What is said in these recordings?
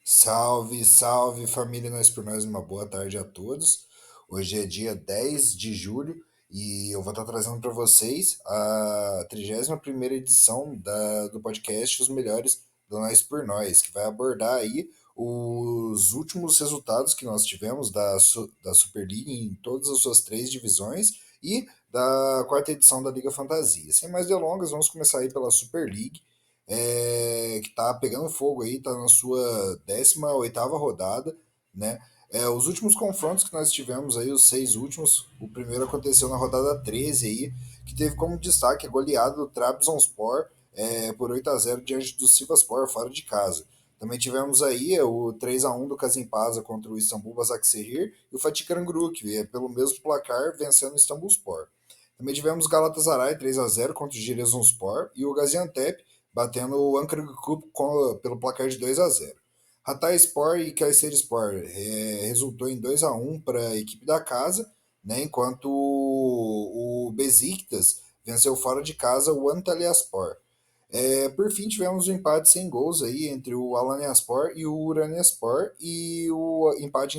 Salve, salve família, nós por nós, uma boa tarde a todos. Hoje é dia 10 de julho e eu vou estar trazendo para vocês a 31ª edição do podcast Os Melhores do Nós por Nós, que vai abordar aí os últimos resultados que nós tivemos da Super League em todas as suas três divisões e da quarta edição da Liga Fantasia. Sem mais delongas, vamos começar aí pela Super League, que tá pegando fogo aí, tá na sua 18ª rodada, né? Os últimos confrontos que nós tivemos aí, os seis últimos, o primeiro aconteceu na rodada 13 aí, que teve como destaque a goleada do Trabzonspor por 8-0 diante do Sivasspor, fora de casa. Também tivemos aí o 3-1 do Kasimpasa contra o Istanbul Basaksehir e o Fatih Karagümrük, pelo mesmo placar, vencendo o Istanbulspor. Também tivemos Galatasaray 3-0 contra o Giresunspor e o Gaziantep batendo o Ankara pelo placar de 2-0. Hatayspor e Kayserispor resultou em 2-1 para a equipe da casa, né, enquanto o Besiktas venceu fora de casa o Antalyaspor. Por fim, tivemos um empate sem gols aí entre o Alanyaspor e o Uranyaspor e o empate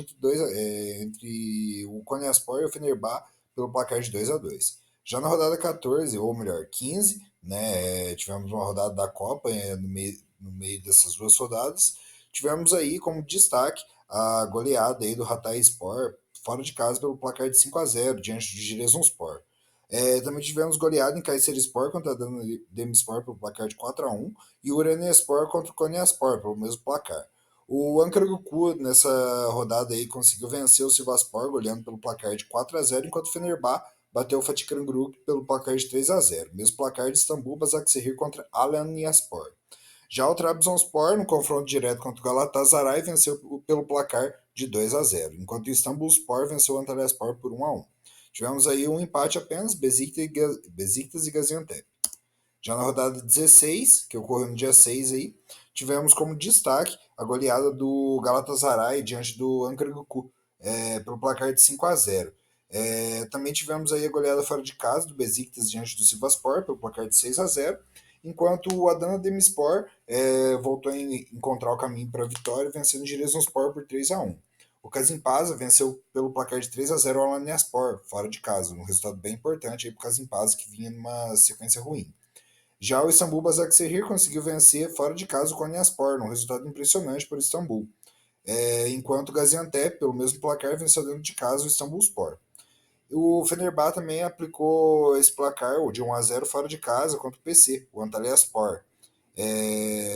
entre o Konyaspor e o Fenerbahçe pelo placar de 2-2. Já na rodada 14, ou melhor, 15, né, tivemos uma rodada da Copa no meio dessas duas rodadas. Tivemos aí como destaque a goleada aí do Hatayspor fora de casa pelo placar de 5-0 diante do Giresunspor. Também tivemos goleada em Kayserispor contra a Demirspor pelo placar de 4-1 e o Uranyaspor contra o Konyaspor pelo mesmo placar. O Ankara nessa rodada aí conseguiu vencer o Sivasspor goleando pelo placar de 4-0, enquanto o Fenerbahçe bateu o Fatih Karagümrük pelo placar de 3-0, mesmo placar de Istambul Basaksehir contra Alanyaspor. Já o Trabzonspor, no confronto direto contra o Galatasaray, venceu pelo placar de 2-0, enquanto o Istanbulspor venceu o Antalyaspor por 1-1. Tivemos aí um empate apenas, Besiktas e Gaziantep. Já na rodada 16, que ocorreu no dia 6 aí, tivemos como destaque a goleada do Galatasaray diante do Ankara pelo placar de 5-0. Também tivemos aí a goleada fora de casa do Besiktas diante do Sivasspor pelo placar de 6-0, enquanto o Adana Demirspor voltou a encontrar o caminho para a vitória, vencendo o Giresunspor por 3-1. O Kasimpasa venceu pelo placar de 3-0 o Alanyaspor, fora de casa, um resultado bem importante para o Kasimpasa, que vinha numa sequência ruim. Já o Istambul Basaksehir conseguiu vencer fora de casa o Konyaspor, um resultado impressionante para o Istambul. Enquanto o Gaziantep, pelo mesmo placar, venceu dentro de casa o Istambulspor. O Fenerbahçe também aplicou esse placar, o de 1-0 fora de casa, contra o PC, o Antalyaspor.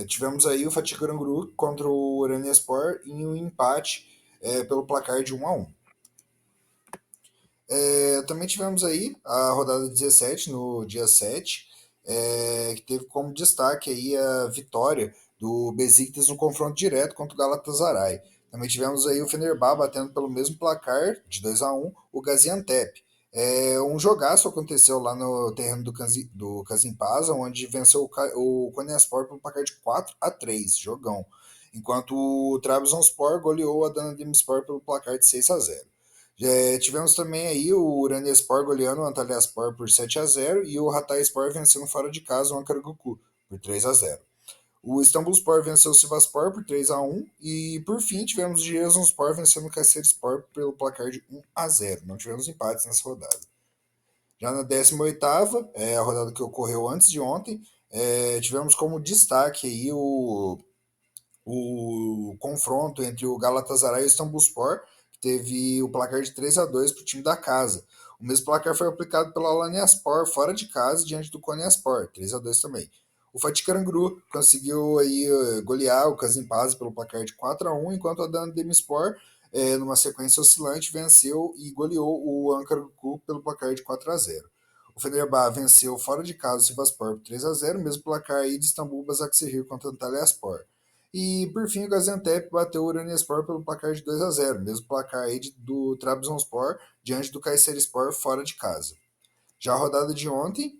Tivemos aí o Fatih Karagümrük contra o Uranyaspor em um empate pelo placar de 1-1. Também tivemos aí a rodada 17, no dia 7, que teve como destaque aí a vitória do Besiktas no confronto direto contra o Galatasaray. Também tivemos aí o Fenerbahçe batendo pelo mesmo placar, de 2-1, o Gaziantep. Um jogaço aconteceu lá no terreno do Kasimpasa, onde venceu o Konyaspor pelo placar de 4-3, jogão. Enquanto o Trabzonspor goleou a Adana Demirspor pelo placar de 6-0. Tivemos também aí o Uranyaspor goleando o Antalyaspor por 7-0 e o Hatayspor vencendo fora de casa o Ankara por 3-0. O Istanbulspor venceu o Sivasspor por 3-1 e por fim tivemos o Giresunspor vencendo o Kayserispor pelo placar de 1-0. Não tivemos empates nessa rodada. Já na 18ª, a rodada que ocorreu antes de ontem, tivemos como destaque aí o confronto entre o Galatasaray e o Istanbulspor, que teve o placar de 3-2 para o time da casa. O mesmo placar foi aplicado pela Alanyaspor fora de casa diante do Konyaspor, 3-2 também. O Fatih Karagümrük conseguiu aí golear o Kasimpasa pelo placar de 4-1, enquanto a Adana Demirspor, numa sequência oscilante, venceu e goleou o Ankara pelo placar de 4-0. O Fenerbahçe venceu fora de casa o Sivasspor por 3-0, mesmo placar aí de Istambul Basaksehir contra o Antalyaspor. E por fim o Gaziantep bateu o Uranyaspor pelo placar de 2-0, mesmo placar aí do Trabzonspor diante do Kayserispor fora de casa. Já a rodada de ontem,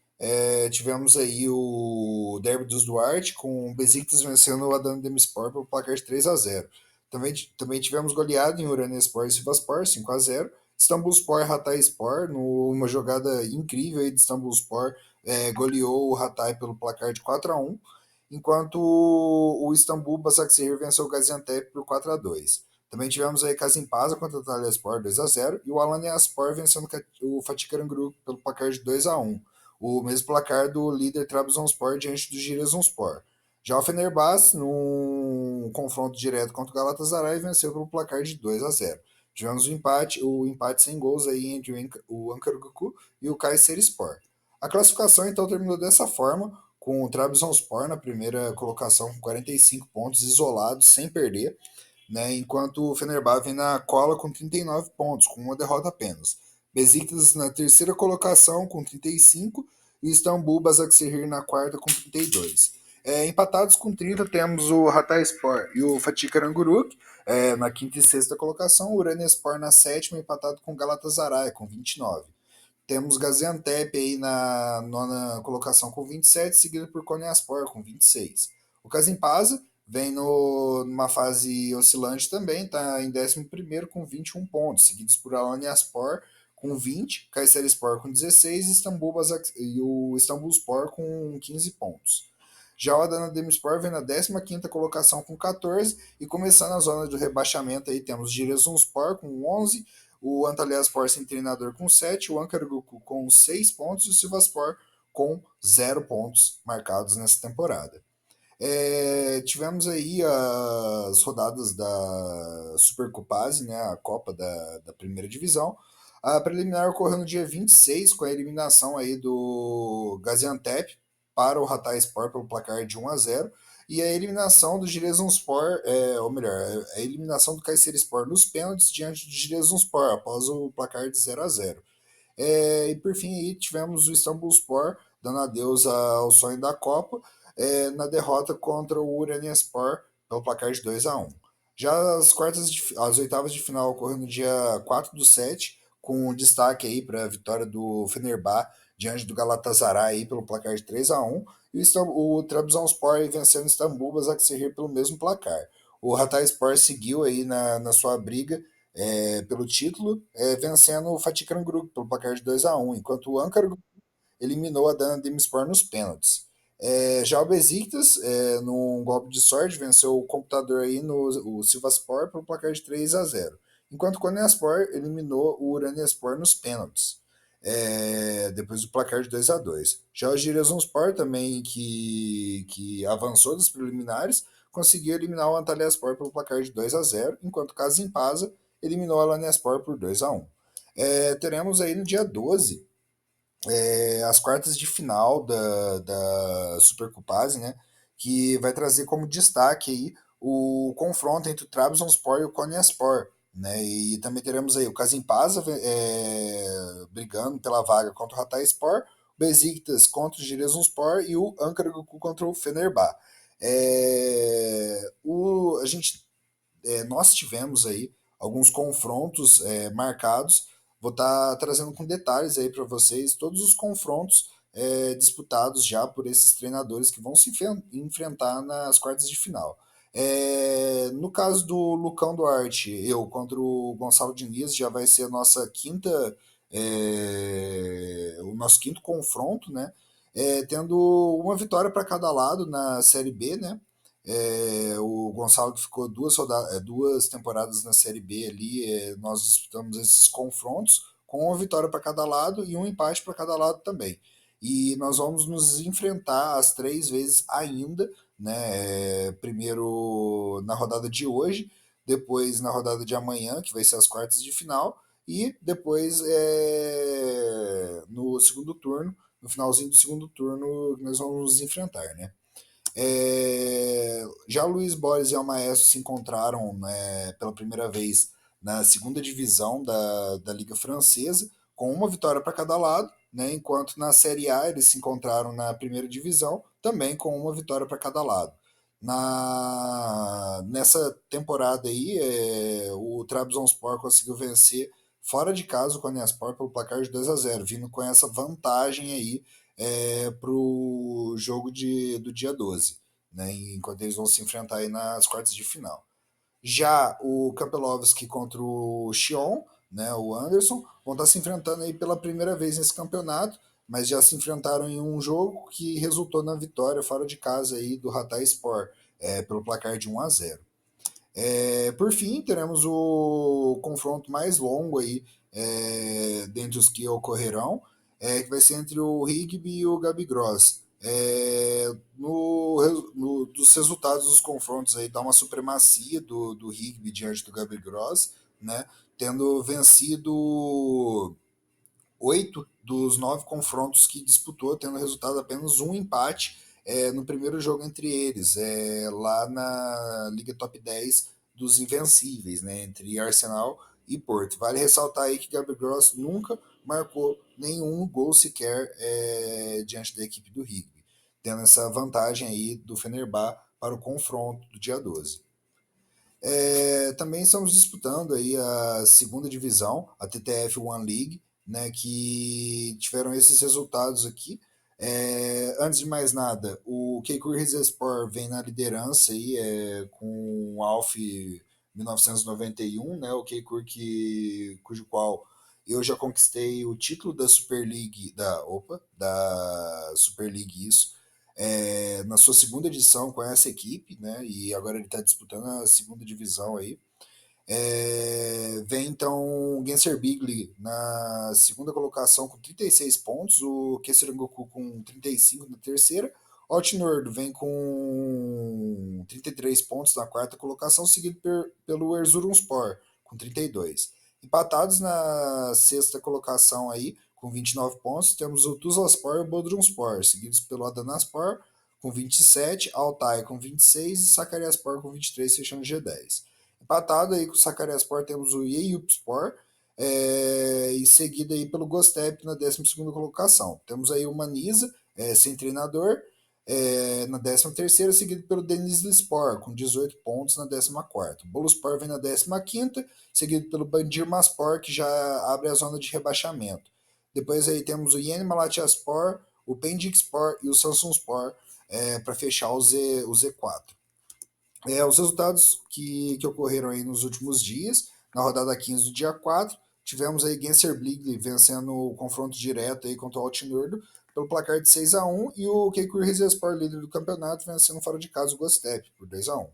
tivemos aí o Derby dos Duarte com o Besiktas vencendo o Adana Demirspor pelo placar de 3-0. Também tivemos goleada em Uranyaspor e Sivasspor 5-0. Istanbulspor e Hatayspor, numa jogada incrível aí de Istanbulspor, goleou o Hatay pelo placar de 4-1. enquanto o Istambul Basaksehir venceu o Gaziantep por 4-2. Também tivemos aí Kasimpasa contra o Antalyaspor 2-0 e o Alanyaspor vencendo o Fatih Karagümrük pelo placar de 2-1, o mesmo placar do líder Trabzonspor diante do Giresunspor. Já o Fenerbahçe, num confronto direto contra o Galatasaray, venceu pelo placar de 2-0. Tivemos o empate sem gols aí entre o Ankaragucu e o Kayserispor. A classificação então terminou dessa forma, com o Trabzonspor na primeira colocação com 45 pontos, isolados, sem perder, né, enquanto o Fenerbahçe vem na cola com 39 pontos, com uma derrota apenas. Besiktas na terceira colocação com 35 e o Istambul Basaksehir na quarta com 32. Empatados com 30 temos o Hatayspor e o Fatih Karagümrük na quinta e sexta colocação, o Uranyaspor na sétima, empatado com o Galatasaray com 29. Temos Gaziantep aí na nona colocação com 27, seguido por Konyaspor com 26. O Kasimpasa vem numa fase oscilante também, está em 11º com 21 pontos, seguidos por Alanyaspor com 20, Kayserispor com 16 e o Istanbulspor com 15 pontos. Já o Adana Demirspor vem na 15ª colocação com 14 e começando a zona do rebaixamento aí temos Giresunspor com 11, o Antalyaspor sem treinador com 7, o Ankaragucu com 6 pontos e o Sivasspor com 0 pontos marcados nessa temporada. Tivemos aí as rodadas da Supercopase, né, a Copa da Primeira Divisão. A preliminar ocorreu no dia 26, com a eliminação aí do Gaziantep para o Hatayspor pelo placar de 1-0, e a eliminação do Giresunspor, ou melhor, a eliminação do Kayserispor nos pênaltis diante do Giresunspor, após o placar de 0-0. E por fim aí tivemos o Istanbulspor dando adeus ao sonho da Copa na derrota contra o Uranyaspor pelo placar de 2-1. Já as oitavas de final ocorreram no dia 4/7, com destaque aí para a vitória do Fenerbahçe diante do Galatasaray aí pelo placar de 3-1 e o Trabzonspor vencendo o Istambul Basaksehir pelo mesmo placar. O Hatayspor seguiu aí na sua briga pelo título, vencendo o Fatih Karagümrük pelo placar de 2-1, enquanto o Ankara eliminou a Adana Demirspor nos pênaltis. Já o Besiktas, num golpe de sorte, venceu o computador aí o Sivasspor pelo placar de 3-0, enquanto o Konyaspor eliminou o Uranyaspor nos pênaltis, depois do placar de 2-2. Já o Giresunspor também, que avançou das preliminares, conseguiu eliminar o Antalyaspor pelo placar de 2-0, enquanto o Kasimpasa eliminou o Alanyaspor por 2-1. Teremos aí no dia 12 as quartas de final da Supercopase, né, que vai trazer como destaque aí o confronto entre o Trabzonspor e o Konyaspor, né, e também teremos aí o Kasimpasa brigando pela vaga contra o Hatayspor, o Besiktas contra o Giresunspor e o Ankaragucu contra o Fenerbahçe. Nós tivemos aí alguns confrontos marcados. Vou estar trazendo com detalhes aí para vocês todos os confrontos disputados já por esses treinadores que vão se enfrentar nas quartas de final. No caso do Lucão Duarte, eu contra o Gonçalo Diniz, já vai ser a nossa o nosso quinto confronto, né? Tendo uma vitória para cada lado na Série B, né? O Gonçalo que ficou duas temporadas na Série B ali, nós disputamos esses confrontos com uma vitória para cada lado e um empate para cada lado também. E nós vamos nos enfrentar as 3 vezes ainda, né? Primeiro na rodada de hoje, depois na rodada de amanhã, que vai ser as quartas de final, e depois no segundo turno, no finalzinho do segundo turno, nós vamos nos enfrentar, né? Já o Luiz Borges e o Maestro se encontraram, né, pela primeira vez na segunda divisão da Liga Francesa, com uma vitória para cada lado, né, enquanto na Série A eles se encontraram na primeira divisão, também com uma vitória para cada lado. Nessa temporada aí, o Trabzonspor conseguiu vencer fora de casa o Konyaspor pelo placar de 2-0, vindo com essa vantagem aí para o jogo do dia 12, né, enquanto eles vão se enfrentar aí nas quartas de final. Já o Kapelovski contra o Sion, né, o Anderson, vão estar se enfrentando aí pela primeira vez nesse campeonato, mas já se enfrentaram em um jogo que resultou na vitória fora de casa aí do Hatayspor, pelo placar de 1-0. Por fim, teremos o confronto mais longo aí, dentre os que ocorrerão, que vai ser entre o Rigby e o Gabi Gross. Dos resultados dos confrontos aí dá uma supremacia do Rigby diante do Gabi Gross, né, tendo vencido 8 dos 9 confrontos que disputou, tendo resultado apenas um empate no primeiro jogo entre eles, lá na Liga Top 10 dos Invencíveis, né, entre Arsenal e Porto. Vale ressaltar aí que Gabriel Gross nunca marcou nenhum gol sequer diante da equipe do Rigby, tendo essa vantagem aí do Fenerbahçe para o confronto do dia 12. Também estamos disputando aí a segunda divisão, a TTF One League, né, que tiveram esses resultados aqui. Antes de mais nada, o Keikur Rizespor vem na liderança aí, com o Alf 1991, né, o Keikur cujo qual eu já conquistei o título da Super League, da Super League, isso, na sua segunda edição com essa equipe, né? E agora ele está disputando a segunda divisão aí. Vem então o Genser Bigli na segunda colocação com 36 pontos, o Kesserangoku com 35 na terceira, o Altinord vem com 33 pontos na quarta colocação, seguido pelo Erzurumspor com 32. Empatados na sexta colocação aí, com 29 pontos, temos o Tuzlaspor e o Bodrumspor, seguidos pelo Adanaspor com 27, Altai com 26 e Sakaryaspor com 23, fechando o G10. Empatado aí com o Sakaryaspor temos o Yeyupspor, e seguido aí pelo Gostep na 12ª colocação. Temos aí o Manisa, sem treinador, na 13ª, seguido pelo Denizlispor, com 18 pontos na 14ª. O Boluspor vem na 15ª, seguido pelo Bandirmaspor, que já abre a zona de rebaixamento. Depois aí temos o Yeni Malatyaspor, o Pendikspor e o Samsunspor, para fechar o Z4. Os resultados que ocorreram aí nos últimos dias, na rodada 15 do dia 4, tivemos aí Genser Bligli vencendo o confronto direto aí contra o Altinurdo pelo placar de 6-1 e o Keikur Rizespor, líder do campeonato, vencendo fora de casa o Gostep por 2-1.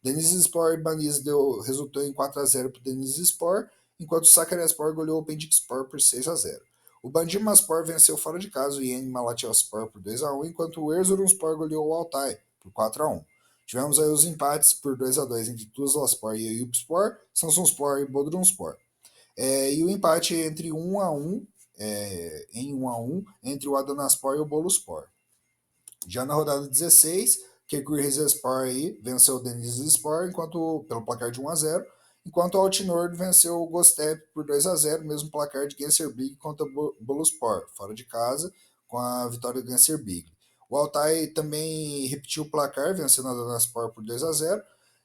Denizlispor e Baniz resultou em 4-0 para o Denizlispor, enquanto o Sakaryaspor goleou o Pendikspor por 6-0. O Bandırmaspor venceu fora de casa o Yeni Malatyaspor por 2-1, enquanto o Erzurumspor goleou o Altai por 4-1. Tivemos aí os empates por 2-2 entre Tuzlaspor e Eyüpspor, Samsunspor e Bodrumspor. E o empate entre 1-1, em 1-1 entre o Adanaspor e o Boluspor. Já na rodada 16, Keikur Rizespor aí venceu o Denizlispor pelo placar de 1-0, enquanto o Altinord venceu o Gostep por 2-0, mesmo placar de Genser Big contra o Boluspor, fora de casa, com a vitória do Genser Big. O Altai também repetiu o placar, vencendo a Adanaspor por 2-0,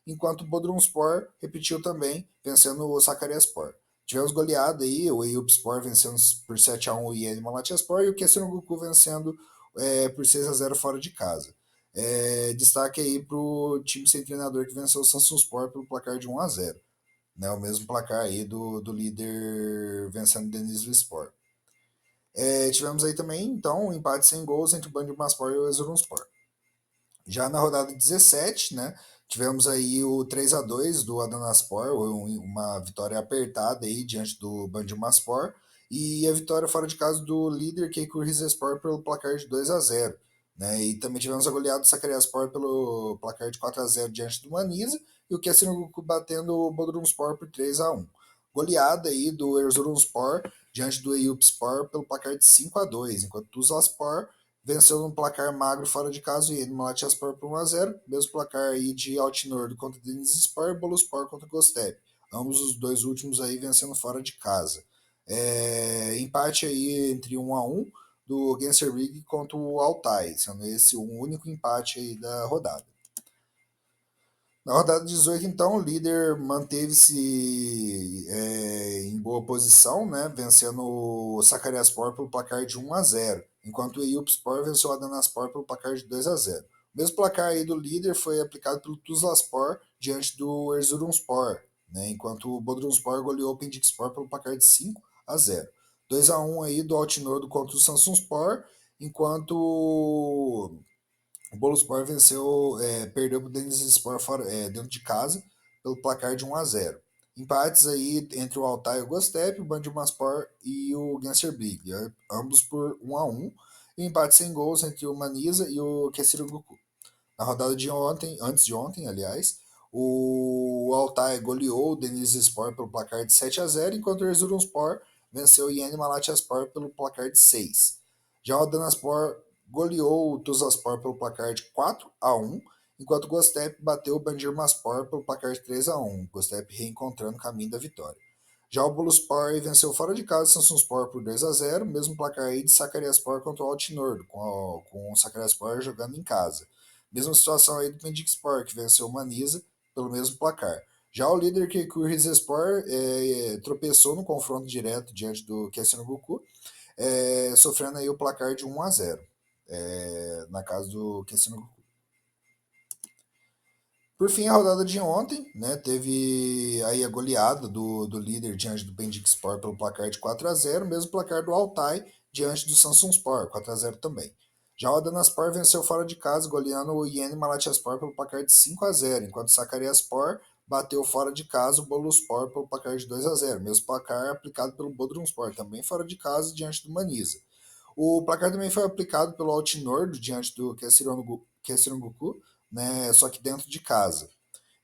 enquanto o Bodrumspor repetiu também, vencendo o Sakaryaspor. Tivemos goleada aí, o Eyüpspor vencendo por 7-1 o Yeni Malatyaspor e o Kesserangoku vencendo por 6-0 fora de casa. Destaque aí para o time sem treinador que venceu o Samsunspor pelo placar de 1-0. Né, o mesmo placar aí do líder vencendo o Denizlispor. Tivemos aí também, então, um empate sem gols entre o Bandırmaspor e o Erzurumspor. Já na rodada 17, né, tivemos aí o 3-2 do Adanaspor, uma vitória apertada aí diante do Bandırmaspor, e a vitória fora de casa do líder Keikur Rizespor pelo placar de 2-0. Né, e também tivemos a goleada do Sakaryaspor pelo placar de 4-0 diante do Manisa, e o Kesserangoku batendo o Bodrumspor por 3-1. Goleada aí do Erzurumspor diante do Eyüpspor pelo placar de 5-2, enquanto o Tuzlaspor venceu no placar magro fora de casa e no Malatyaspor por 1-0, mesmo placar aí de Altinord contra Denizlispor e Boluspor contra Gostep. Ambos os dois últimos aí vencendo fora de casa. Empate aí entre 1-1 do Genser Rig contra o Altai, sendo esse o único empate aí da rodada. Na rodada 18, então, o líder manteve-se em boa posição, né, vencendo o Sakaryaspor pelo placar de 1-0, enquanto o Eyüpspor venceu o Adanaspor pelo placar de 2-0. O mesmo placar aí do líder foi aplicado pelo Tuzlaspor diante do Erzurumspor, né, enquanto o Bodrumspor goleou o Pendikspor pelo placar de 5-0. 2-1 aí do Altinor contra o Samsunspor, enquanto o Boluspor perdeu para o Denizlispor dentro de casa pelo placar de 1-0. Empates aí entre o Altai e o Gostep, o Bandırmaspor e o Gençlerbirlik, ambos por 1-1. E empate sem gols entre o Manisa e o Kesirunguku. Na rodada de ontem, antes de ontem, aliás, o Altay goleou o Denizlispor pelo placar de 7-0, enquanto o Erzurumspor venceu o Yeni Malatyaspor pelo placar de 6. Já o Adanaspor goleou o Tuzlaspor pelo placar de 4-1, enquanto o Gostep bateu o Bandırmaspor pelo placar de 3-1, o Gostep reencontrando o caminho da vitória. Já o Boluspor venceu fora de casa o Samsunspor por 2-0, mesmo placar aí de Sakaryaspor contra o Altinor, com o Sakaryaspor jogando em casa. Mesma situação aí do Pendikspor, que venceu o Manisa pelo mesmo placar. Já o líder Keikur Rizespor tropeçou no confronto direto diante do Kesinogoku, sofrendo aí o placar de 1-0 na casa do Kesinogoku. Por fim, a rodada de ontem, né, teve aí a goleada do líder diante do Pendikspor pelo placar de 4-0, mesmo placar do Altai diante do Samsunspor, 4-0 também. Já o Adanaspor venceu fora de casa, goleando o Yeni Malatyaspor pelo placar de 5-0, enquanto o Sakaryaspor bateu fora de casa o Boluspor pelo placar de 2-0, mesmo placar aplicado pelo Bodrumspor, também fora de casa, diante do Manisa. O placar também foi aplicado pelo Altinor diante do Kesirunguku, né, só que dentro de casa.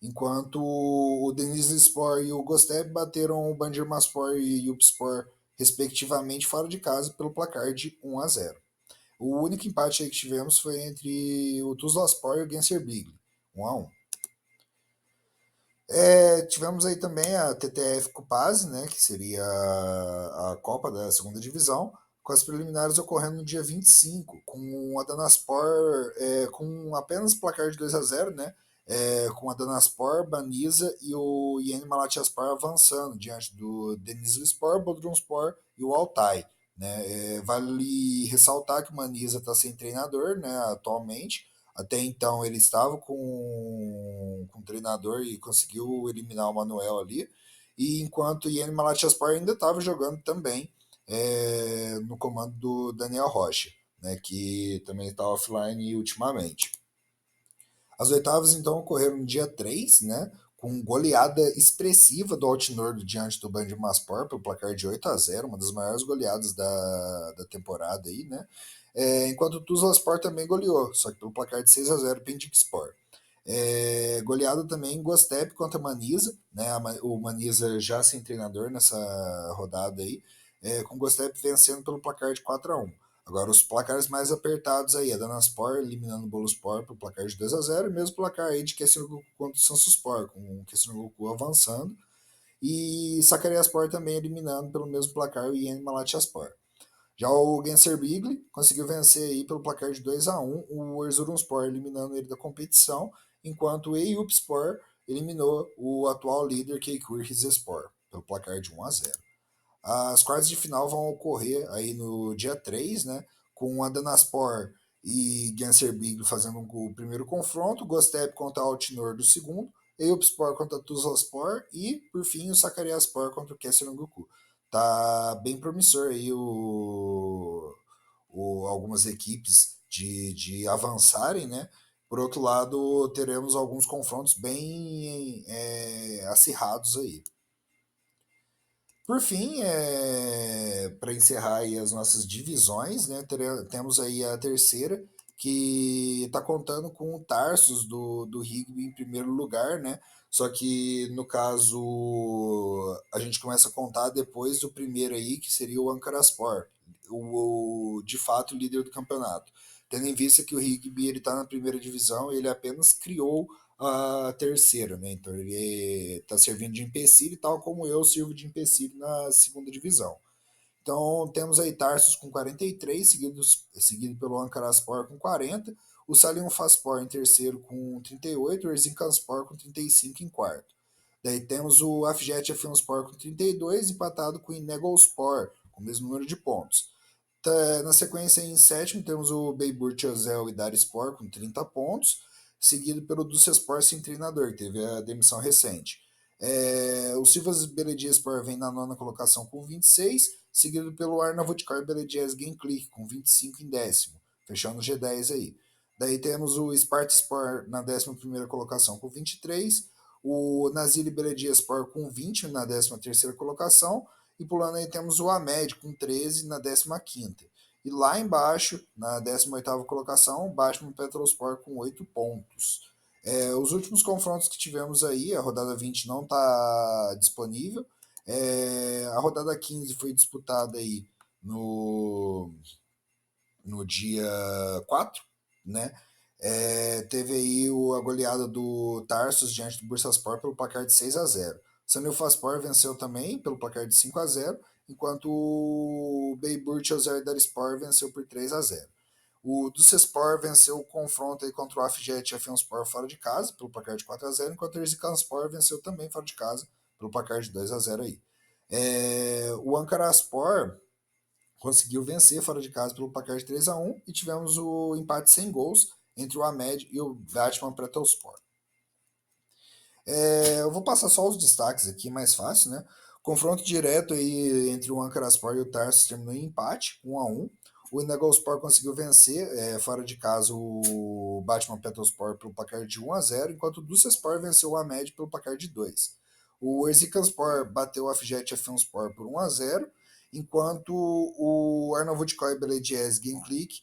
Enquanto o Denizlispor e o Gostep bateram o Bandırmaspor e o Yupspor, respectivamente, fora de casa pelo placar de 1-0. O único empate aí que tivemos foi entre o Tuzlaspor e o Gençlerbirlik, 1-1. Tivemos aí também a TTF Cupase, né, que seria a Copa da Segunda Divisão, com as preliminares ocorrendo no dia 25, com o Adanaspor com apenas placar de 2-0, né, com o Adanaspor, Banisa e o Yeni Malatyaspor avançando diante do Denizlispor, Bodrumspor e o Altai. Né. Vale ressaltar que o Manisa está sem treinador, né, atualmente. Até então ele estava com o treinador e conseguiu eliminar o Manuel ali. E enquanto o Yeni Malatyaspor ainda estava jogando também no comando do Daniel Rocha, né, que também está offline ultimamente. As oitavas então ocorreram no dia 3, né, com goleada expressiva do Altinor diante do Bandırmaspor pelo placar de 8-0, uma das maiores goleadas da temporada aí, né? Enquanto o Tuzlaspor também goleou, só que pelo placar de 6-0 Pendikspor. Goleada também em Gostep contra Manisa, né? O Manisa já sem treinador nessa rodada aí, com o Gostep vencendo pelo placar de 4-1. Agora, os placares mais apertados aí, a Danaspor eliminando o Boluspor pelo placar de 2-0, e mesmo placar aí de Kesinogoku contra o Samsunspor, com o Kesinogoku avançando, e Sakaryaspor também eliminando pelo mesmo placar o Yeni Malatyaspor. Já o Gençlerbirlik conseguiu vencer aí pelo placar de 2-1 o Erzurumspor, eliminando ele da competição, enquanto o Eyüpspor eliminou o atual líder Keikur Rizespor pelo placar de 1-0. As quartas de final vão ocorrer aí no dia 3, né? Com a Danaspor e Gençlerbirlik fazendo o primeiro confronto, Gostep contra a Altinor do segundo, Eyüpspor contra Tuzlaspor e, por fim, o Sakaryaspor contra o Kesselunguku. Tá bem promissor aí algumas equipes de avançarem, né? Por outro lado, teremos alguns confrontos bem acirrados aí. Por fim, para encerrar aí as nossas divisões, né, temos aí a terceira, que está contando com o Tarsus do Rigby em primeiro lugar, né? Só que no caso a gente começa a contar depois do primeiro aí, que seria o Ankaraspor, o de fato líder do campeonato. Tendo em vista que o Rigby está na primeira divisão, ele apenas criou a terceira, né? Então ele está servindo de empecilho, tal como eu sirvo de empecilho na segunda divisão. Então temos aí Tarsus com 43, seguido pelo Ankaraspor com 40, o Saliumfaspor em terceiro com 38, o Erzincanspor com 35 em quarto. Daí temos o Afjet Afionspor com 32, empatado com o Inegolspor, com o mesmo número de pontos. Na sequência, em sétimo, temos o Beibur Chözel e Darispor com 30 pontos, seguido pelo Dussaspor sem treinador, que teve a demissão recente. O Silvas Belediaspor vem na nona colocação com 26, seguido pelo Arnavutköy Belediyes Genclik com 25 em décimo, fechando o G10 aí. Daí temos o Spartaspor na 11ª colocação com 23, o Nazilli Belediyespor com 20 na 13ª colocação, e pulando aí temos o Amed com 13 na 15ª. E lá embaixo, na 18ª colocação, o Bashman Petrospor com 8 pontos. Os últimos confrontos que tivemos aí, a rodada 20 não está disponível. A rodada 15 foi disputada aí no dia 4, né? Teve aí a goleada do Tarsus diante do Bursaspor pelo placar de 6-0. O Sanilfaspor venceu também pelo placar de 5-0, enquanto o Bayburt Ozerdarspor venceu por 3-0. O Dusespor venceu o confronto aí contra o Afjet Afionspor fora de casa, pelo placar de 4-0, enquanto o Erzincanspor venceu também fora de casa, pelo placar de 2-0 aí. O Ankaraspor conseguiu vencer fora de casa pelo placar de 3-1 e tivemos o empate sem gols entre o Amed e o Batman Pretelspor. Eu vou passar só os destaques aqui, mais fácil, né? Confronto direto aí entre o Ankaraspor e o Tarsus terminou em empate, 1-1. O Inagospor conseguiu vencer fora de casa o Batman Petrospor pelo placar de 1-0, enquanto o Dusespor venceu o Amed pelo placar de 2. O Erzincanspor bateu o Afjet Afionspor por 1-0, enquanto o Arnavutköy Belediyes Genclik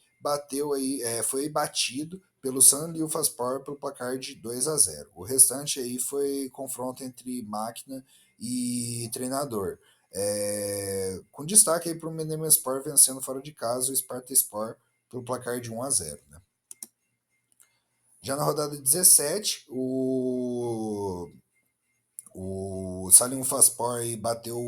foi batido pelo Sanliufaspor pelo placar de 2-0. O restante aí foi confronto entre máquina e treinador. Com destaque aí para o Menemespor vencendo fora de casa o Spartaspor pelo placar de 1-0. Né? Já na rodada 17, o Salimfaspor bateu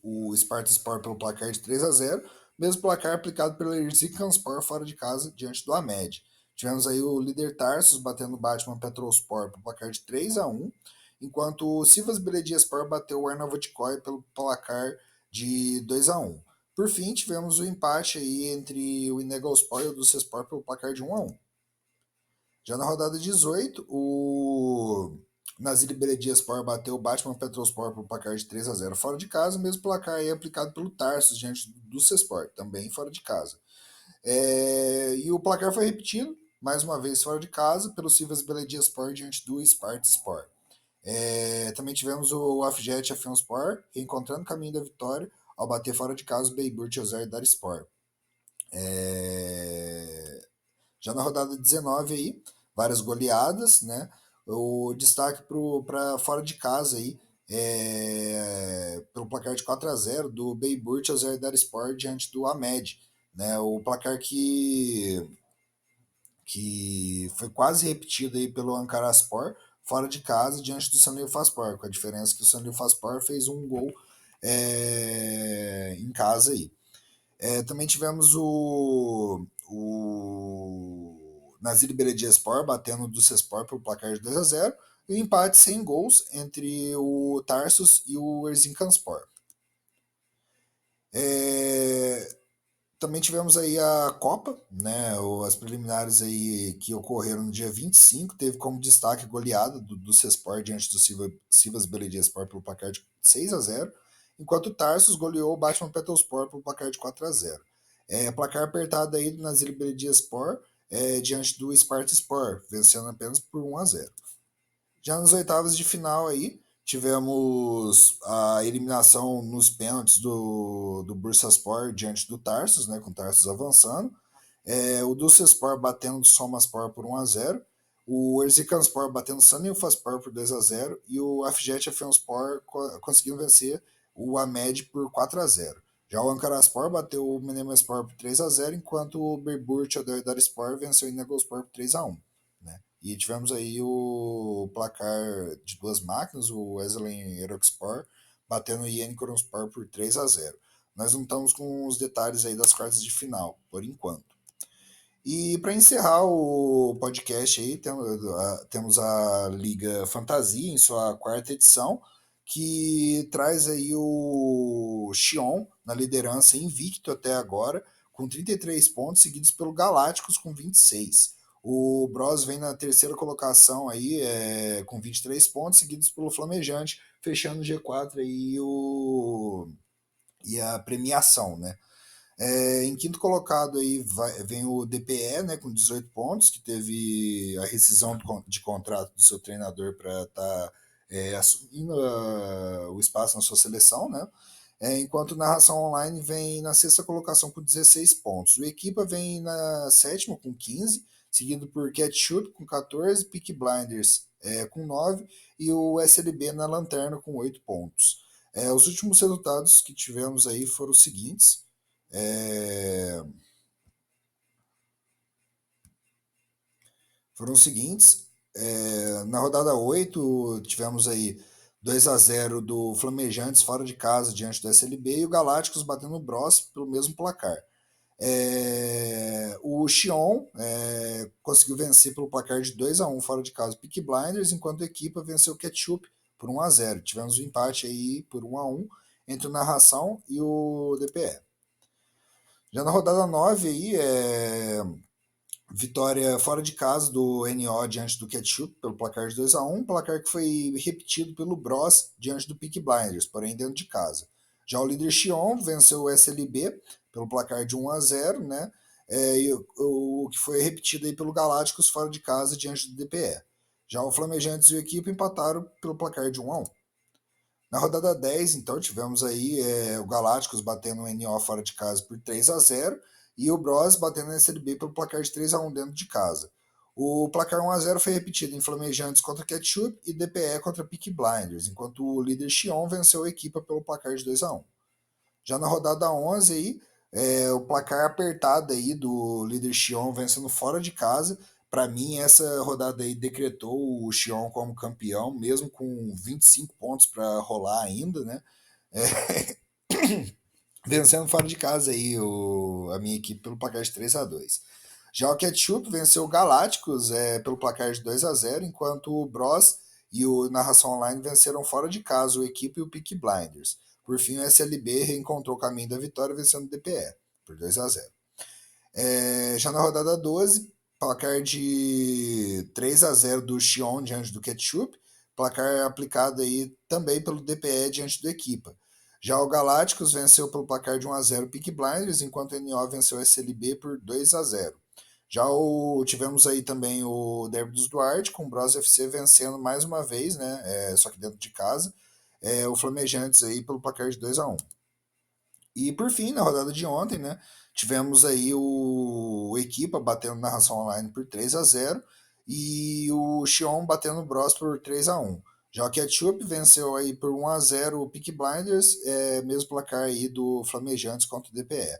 o Spartaspor pelo placar de 3-0, mesmo placar aplicado pelo Erzincanspor fora de casa diante do Amed. Tivemos aí o líder Tarsus batendo o Batman Petrospor pelo placar de 3-1, enquanto o Sivas Belediyespor bateu o Arnavutköy pelo placar de 2-1. Por fim, tivemos o empate aí entre o Inegospor e o Dusespor pelo placar de 1-1. Já na rodada 18, o Nazilli Belediyespor bateu o Batman Petrospor pelo placar de 3-0 fora de casa, o mesmo placar aí aplicado pelo Tarsus diante do Cespor, também fora de casa. E o placar foi repetido, mais uma vez fora de casa, pelo Sivas Belediyespor diante do Spartaspor. Também tivemos o Afjet Afionspor reencontrando o caminho da vitória ao bater fora de casa o Bayburt Ozerdarspor. Já na rodada 19 aí, várias goleadas, né? O destaque para fora de casa aí, pelo placar de 4-0 do Bayburt Ozerdarspor diante do Amed, né? O placar que foi quase repetido aí pelo Ankaraspor fora de casa diante do Sanliufaspor, com a diferença que o Sanliufaspor fez um gol em casa aí. Também tivemos o Nazilli Belediyespor batendo o Dusespor pelo placar de 2-0 e o empate sem gols entre o Tarsus e o Erzincanspor. Também tivemos aí a Copa, né, as preliminares aí que ocorreram no dia 25, teve como destaque a goleada do Cespor diante do Sivas Belediyespor pelo placar de 6-0, enquanto o Tarsus goleou o Batman Petrospor pelo placar de 4-0. Placar apertado aí do Nazilli Belediyespor diante do Spartaspor, vencendo apenas por 1-0. Já nas oitavas de final aí, tivemos a eliminação nos pênaltis do Bursaspor diante do Tarsus, né, com o Tarsus avançando. O Dulcespor batendo o Somaspor por 1-0. O Erzincanspor batendo o Sanliufaspor por 2-0. E o Afjet Afionspor conseguiu vencer o Amed por 4-0. Já o Ankaraspor bateu o Menemespor por 3-0, enquanto o Bayburt Ozerdarspor venceu o Inegospor por 3-1. Né? E tivemos aí o placar de duas máquinas, o Wesleyan Aeroxpor batendo o Yenikoronspor por 3-0. Nós não estamos com os detalhes aí das quartas de final, por enquanto. E para encerrar o podcast aí, temos a Liga Fantasia em sua quarta edição, que traz aí o Xion na liderança invicto até agora, com 33 pontos, seguidos pelo Galácticos com 26. O Bros vem na terceira colocação aí, com 23 pontos, seguidos pelo Flamejante, fechando o G4 aí e a premiação, né? Em quinto colocado aí vem o DPE, né, com 18 pontos, que teve a rescisão de contrato do seu treinador para estar assumindo o espaço na sua seleção, né? Enquanto o Narração Online vem na sexta colocação com 16 pontos. O Equipa vem na sétima com 15, seguido por Ketchup com 14, Peaky Blinders com 9 e o SLB na lanterna com 8 pontos. Os últimos resultados que tivemos aí foram os seguintes. É, foram os seguintes. Na rodada 8 tivemos aí 2-0 do Flamejantes fora de casa diante do SLB e o Galácticos batendo o Bros pelo mesmo placar. O Xion conseguiu vencer pelo placar de 2-1 fora de casa o Peaky Blinders, enquanto a equipa venceu o Ketchup por 1-0. Tivemos um empate aí por 1-1 entre o Narração e o DPE. Já na rodada 9 aí, vitória fora de casa do NO diante do Ketchup pelo placar de 2-1, placar que foi repetido pelo Bros diante do Peaky Blinders, porém dentro de casa. Já o líder Xion venceu o SLB pelo placar de 1-0, né? O que foi repetido aí pelo Galácticos fora de casa diante do DPE. Já o Flamejantes e o Equipe empataram pelo placar de 1-1. Na rodada 10, então, tivemos aí o Galácticos batendo o NO fora de casa por 3-0 e o Bros batendo o SLB pelo placar de 3-1 dentro de casa. O placar 1-0 foi repetido em Flamejantes contra Ketchup e DPE contra Peaky Blinders, enquanto o líder Xion venceu a equipa pelo placar de 2-1. Já na rodada 11 aí, o placar apertado aí do líder Xion vencendo fora de casa. Para mim, essa rodada aí decretou o Xion como campeão, mesmo com 25 pontos para rolar ainda, né? É, vencendo fora de casa aí a minha equipe pelo placar de 3-2. Já o Ketchup venceu o Galácticos pelo placar de 2-0, enquanto o Bros e o Narração Online venceram fora de casa o Equipe e o Peaky Blinders. Por fim, o SLB reencontrou o caminho da vitória vencendo o DPE por 2-0. Já na rodada 12, placar de 3-0 do Xion diante do Ketchup, placar aplicado aí também pelo DPE diante do Equipa. Já o Galácticos venceu pelo placar de 1-0 o Peaky Blinders, enquanto o NO venceu o SLB por 2-0. Tivemos aí também o Derby dos Duarte, com o Bros FC vencendo mais uma vez, né? Só que dentro de casa. O Flamejantes aí pelo placar de 2-1. E por fim, na rodada de ontem, né, tivemos aí o Equipa batendo na Narração Online por 3-0 e o Xion batendo o Bros por 3-1. Já o Ketchup venceu aí por 1-0 o Peaky Blinders, mesmo placar aí do Flamejantes contra o DPE.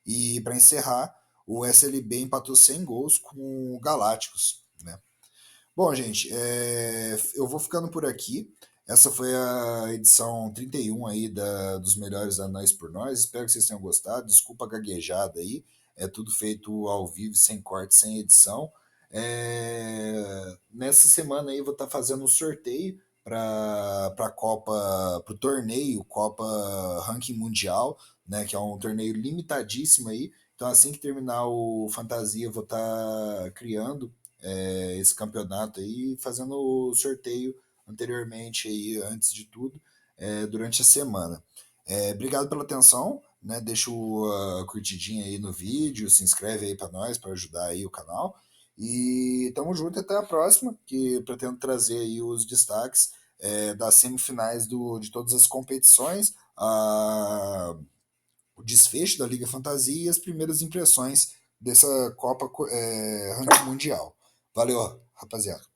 E para encerrar, o SLB empatou 100 gols com o Galácticos, né? Bom, gente, eu vou ficando por aqui. Essa foi a edição 31 aí dos melhores anões por nós. Espero que vocês tenham gostado. Desculpa a gaguejada aí. É tudo feito ao vivo, sem corte, sem edição. Nessa semana aí eu vou estar fazendo um sorteio para a Copa, para o torneio Copa Ranking Mundial, né? Que é um torneio limitadíssimo aí. Então assim que terminar o Fantasia, eu vou estar criando esse campeonato aí, fazendo o sorteio anteriormente aí, antes de tudo, durante a semana. Obrigado pela atenção, né? Deixa a curtidinha aí no vídeo, se inscreve aí para nós, para ajudar aí o canal. E tamo junto até a próxima, que pretendo trazer aí os destaques das semifinais de todas as competições, o desfecho da Liga Fantasia e as primeiras impressões dessa Copa Ranking Mundial. Valeu, rapaziada.